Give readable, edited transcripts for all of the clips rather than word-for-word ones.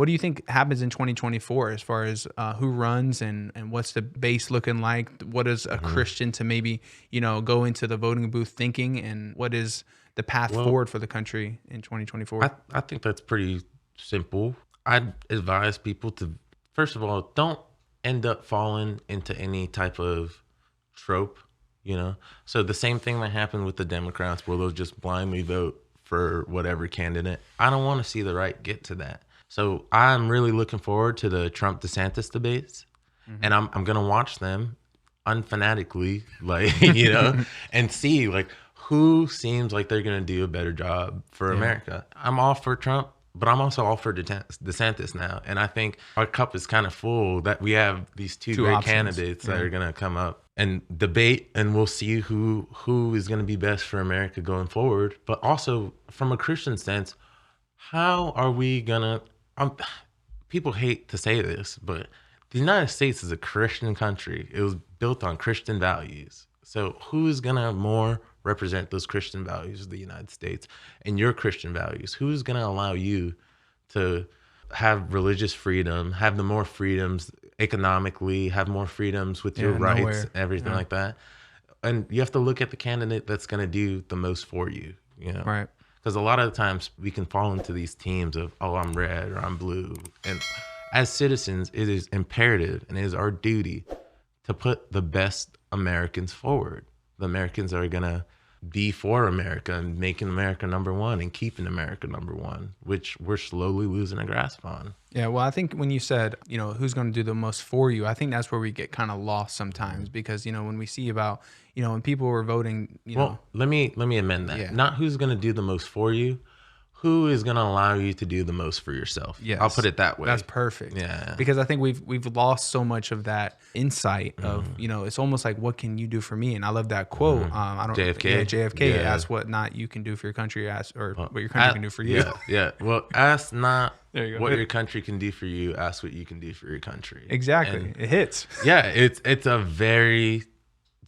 what do you think happens in 2024 as far as who runs and what's the base looking like? What is a Christian to maybe, go into the voting booth thinking, and what is the path forward for the country in 2024? I think that's pretty simple. I'd advise people to, first of all, don't end up falling into any type of trope, So the same thing that happened with the Democrats, where they'll just blindly vote for whatever candidate. I don't want to see the right get to that. So I'm really looking forward to the Trump DeSantis debates, and I'm gonna watch them unfanatically, and see who seems like they're gonna do a better job for America. I'm all for Trump, but I'm also all for DeSantis now, and I think our cup is kind of full that we have these two great options. candidates that are gonna come up and debate, and we'll see who is gonna be best for America going forward. But also from a Christian sense, how are we gonna? People hate to say this, but the United States is a Christian country. It was built on Christian values. So who's gonna more represent those Christian values of the United States and your Christian values? Who's gonna allow you to have religious freedom, have the more freedoms economically, have more freedoms with your rights, everything like that? And you have to look at the candidate that's gonna do the most for you, Right. Because a lot of the times we can fall into these teams of, oh, I'm red or I'm blue. And as citizens, it is imperative and it is our duty to put the best Americans forward. The Americans are going to be for America and making America number one and keeping America number one, which we're slowly losing a grasp on. Yeah, well, I think when you said, who's going to do the most for you, I think that's where we get kind of lost sometimes because, when we see about, when people were voting, let me amend that. Yeah. Not who's going to do the most for you, who is going to allow you to do the most for yourself. Yes. I'll put it that way. That's perfect. Yeah. Because I think we've lost so much of that insight of, it's almost like, what can you do for me? And I love that quote. I don't JFK. JFK asked what not you can do for your country, what your country can do for you. Yeah. Well, ask not There you go. what your country can do for you, ask what you can do for your country. Exactly. And it hits. yeah, it's a very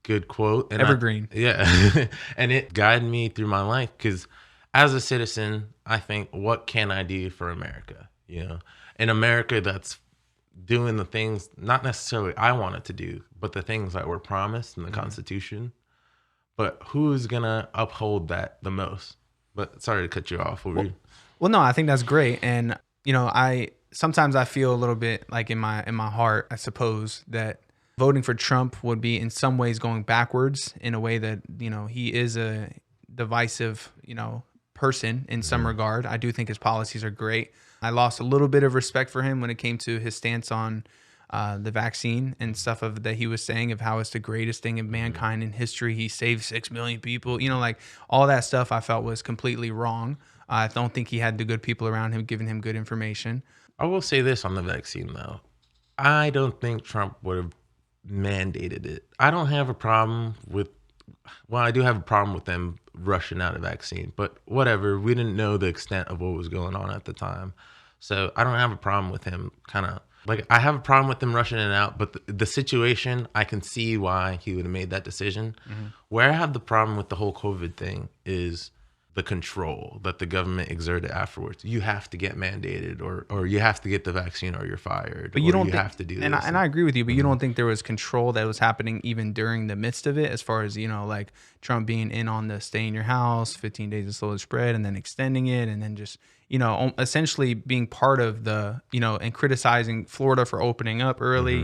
good quote. And Evergreen. And it guided me through my life because as a citizen, I think, what can I do for America? In America that's doing the things not necessarily I want it to do, but the things that were promised in the Constitution. But who's gonna uphold that the most? But sorry to cut you off. Well, no, I think that's great. And I sometimes I feel a little bit like in my heart, I suppose, that voting for Trump would be in some ways going backwards in a way that he is a divisive person in some regard. I do think his policies are great. I lost a little bit of respect for him when it came to his stance on the vaccine and stuff that he was saying of how it's the greatest thing of mankind in history. He saved 6 million people. All that stuff I felt was completely wrong. I don't think he had the good people around him giving him good information. I will say this on the vaccine, though. I don't think Trump would have mandated it. I don't have a problem with, I do have a problem with them rushing out a vaccine, but whatever. We didn't know the extent of what was going on at the time. So I don't have a problem with him I have a problem with them rushing it out, but the situation, I can see why he would have made that decision. Where I have the problem with the whole COVID thing is the control that the government exerted afterwards. You have to get mandated or you have to get the vaccine or you're fired. But you have to do this. And I agree with you, but you don't think there was control that was happening even during the midst of it, as far as, like Trump being in on the stay in your house, 15 days to slow the spread, and then extending it, and then just, essentially being part of the, and criticizing Florida for opening up early,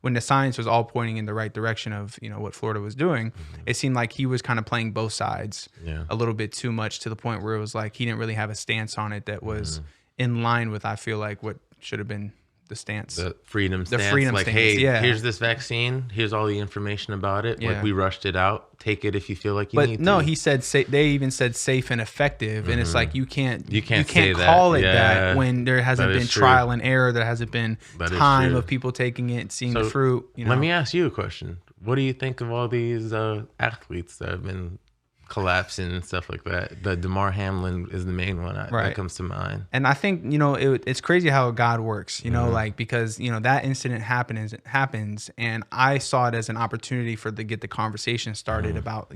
when the science was all pointing in the right direction of, what Florida was doing, it seemed like he was kind of playing both sides a little bit too much, to the point where it was like he didn't really have a stance on it that was in line with, I feel like, what should have been the stance. The freedom stance. Stance, hey, here's this vaccine. Here's all the information about it. We rushed it out. Take it if you feel like you need to. But no, he said they even said safe and effective, and it's like you can't call that when there hasn't been trial and error. There hasn't been time of people taking it, seeing the fruit. Let me ask you a question. What do you think of all these athletes that have been collapsing and stuff like that. The Damar Hamlin is the main one that comes to mind. And I think, it's crazy how God works, like, because, that incident happens. And I saw it as an opportunity to get the conversation started about,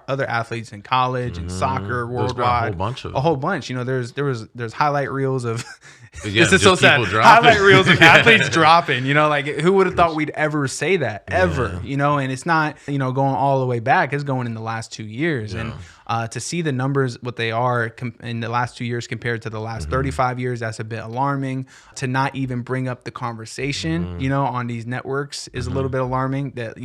other athletes in college and soccer worldwide. A whole bunch. There's highlight reels of, this is so sad. Highlight reels of athletes dropping, like who would have thought we'd ever say that ever, and it's not, going all the way back. It's going in the last 2 years. And to see the numbers, what they are in the last 2 years compared to the last 35 years, that's a bit alarming. To not even bring up the conversation, on these networks is a little bit alarming. That,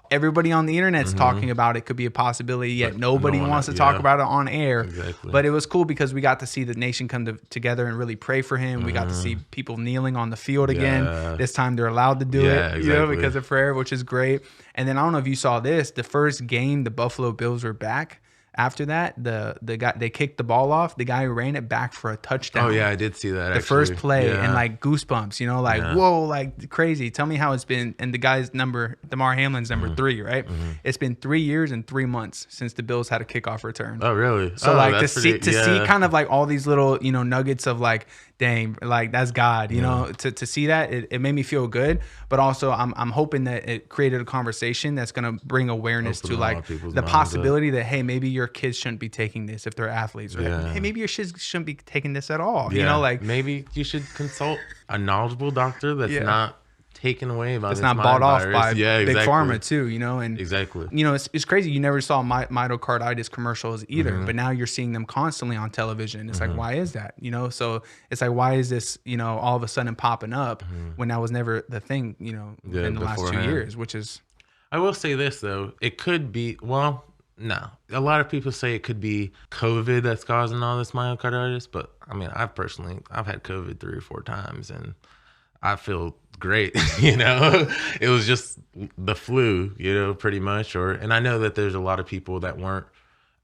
everybody on the internet's talking about it, could be a possibility, yet nobody wants to talk about it on air. Exactly. But it was cool because we got to see the nation come together and really pray for him. We got to see people kneeling on the field again. This time they're allowed to do it, because of prayer, which is great. And then I don't know if you saw this, the first game the Buffalo Bills were back. After that, the guy, they kicked the ball off. The guy ran it back for a touchdown. Oh yeah, I did see that. The first play, and like goosebumps, whoa, like crazy. Tell me how it's been. And the guy's number, Damar Hamlin's number 3, right? It's been 3 years and 3 months since the Bills had a kickoff return. Oh really? So to see kind of like all these little nuggets of like, dang, like that's God, to see that, it made me feel good. But also I'm hoping that it created a conversation that's going to bring awareness to like the possibility that, hey, maybe your kids shouldn't be taking this if they're athletes, right? Hey, maybe your kids shouldn't be taking this at all. Like maybe you should consult a knowledgeable doctor that's not taken away by it's this not bought off by big pharma too, and exactly. It's crazy. You never saw myocarditis commercials either, but now you're seeing them constantly on television. It's like, why is that? So it's like, why is this, all of a sudden popping up when that was never the thing, in the last 2 years, which is. I will say this though, it could be, no, a lot of people say it could be COVID that's causing all this myocarditis, but I mean, I've had COVID 3 or 4 times and I feel great. It was just the flu, pretty much. And I know that there's a lot of people that weren't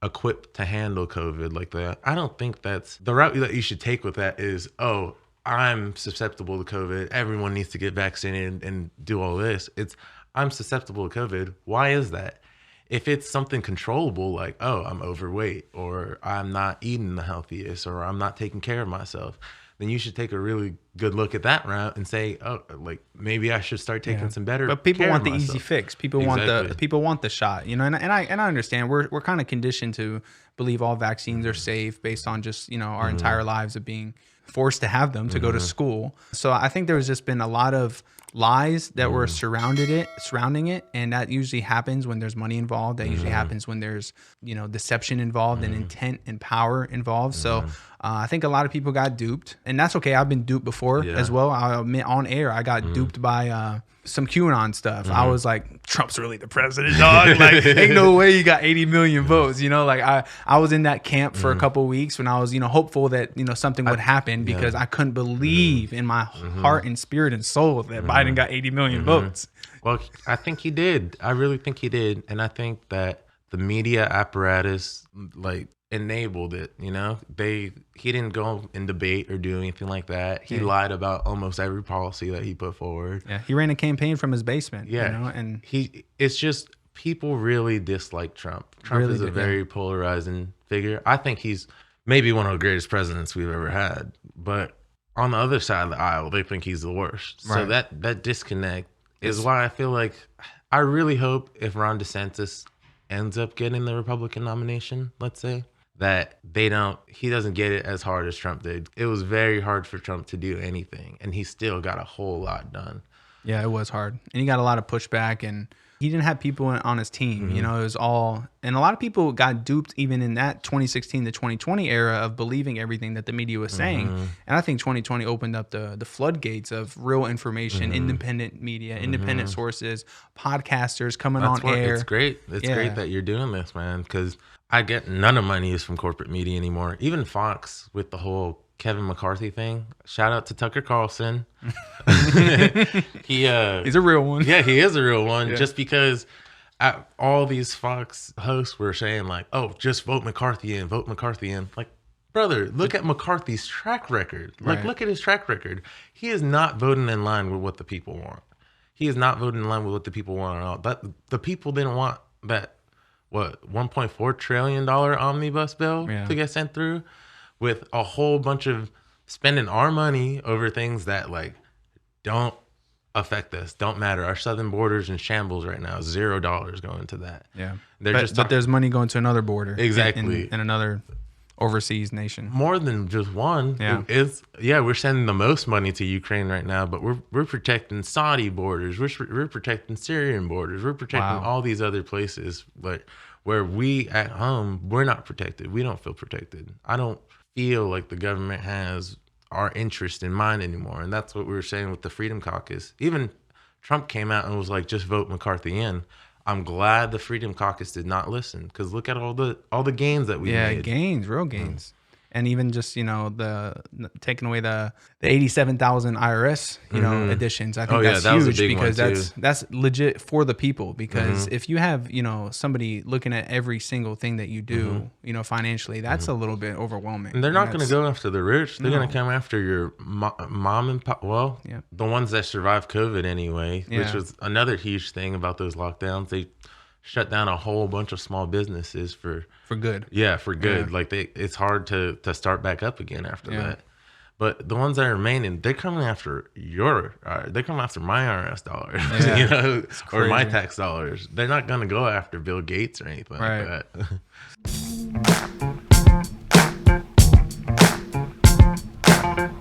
equipped to handle COVID like that. I don't think that's the route that you should take with that is, oh, I'm susceptible to COVID. Everyone needs to get vaccinated and do all this. It's, I'm susceptible to COVID. Why is that? If it's something controllable, like, oh, I'm overweight, or I'm not eating the healthiest, or I'm not taking care of myself, then you should take a really good look at that route and say, oh, like maybe I should start taking some better. But people care want of the myself. easy fix. People want the shot, and I understand. We're kind of conditioned to believe all vaccines are safe based on just our entire lives of being forced to have them to go to school. So I think there's just been a lot of lies that were surrounding it, and that usually happens when there's money involved. That usually happens when there's deception involved and intent and power involved. So I think a lot of people got duped, and that's okay. I've been duped before as well. I'll admit on air I got duped by some QAnon stuff. I was like, Trump's really the president, dog. Like, ain't no way you got 80 million votes. Like I was in that camp for a couple of weeks when I was hopeful that something would happen because I couldn't believe in my heart and spirit and soul that Biden got 80 million votes. Well, I think he did. I really think he did, and I think that the media apparatus enabled it. He didn't go and debate or do anything like that. He lied about almost every policy that he put forward. Yeah, he ran a campaign from his basement. And it's just people really dislike Trump. Trump really is a very polarizing figure. I think he's maybe one of the greatest presidents we've ever had, but on the other side of the aisle, they think he's the worst. Right. So that disconnect is why I feel like I really hope if Ron DeSantis ends up getting the Republican nomination, let's say, that he doesn't get it as hard as Trump did. It was very hard for Trump to do anything, and he still got a whole lot done. Yeah, it was hard. And he got a lot of pushback, and he didn't have people on his team. It was all, and a lot of people got duped even in that 2016 to 2020 era of believing everything that the media was saying. And I think 2020 opened up the floodgates of real information, independent media, independent sources, podcasters coming on air. It's great. It's great that you're doing this, man, because I get none of my news from corporate media anymore. Even Fox with the whole Kevin McCarthy thing. Shout out to Tucker Carlson. He's a real one. Yeah, he is a real one. Just because all these Fox hosts were saying like, "Oh, just vote McCarthy in, vote McCarthy in." Like, brother, look at McCarthy's track record. Like, look at his track record. He is not voting in line with what the people want. He is not voting in line with what the people want at all. But the people didn't want that what, $1.4 trillion omnibus bill Yeah. to get sent through, with a whole bunch of spending our money over things that like don't affect us, don't matter. Our southern border's in shambles right now. $0 going to that. Yeah. They're but just but there's money going to another border. Exactly. In another overseas nation. More than just one. Yeah. We're sending the most money to Ukraine right now, but we're protecting Saudi borders. We're protecting Syrian borders. We're protecting all these other places, but where we at home, we're not protected. We don't feel protected. I don't feel like the government has our interest in mind anymore. And that's what we were saying with the Freedom Caucus. Even Trump came out and was like, just vote McCarthy in. I'm glad the Freedom Caucus did not listen, because look at all the gains that we made. Gains, real gains. And even just, the taking away the 87,000 IRS, additions. I think that's that was a huge, big because one too. that's legit for the people. Because if you have, somebody looking at every single thing that you do, financially, that's a little bit overwhelming. And they're not going to go after the rich. They're going to come after your mom and pop. Well, the ones that survived COVID anyway, which was another huge thing about those lockdowns. They shut down a whole bunch of small businesses for good. Yeah, for good. Yeah. Like it's hard to start back up again after that. But the ones that are remaining, they're coming after they're coming after my IRS dollars, or my tax dollars. They're not going to go after Bill Gates or anything like that.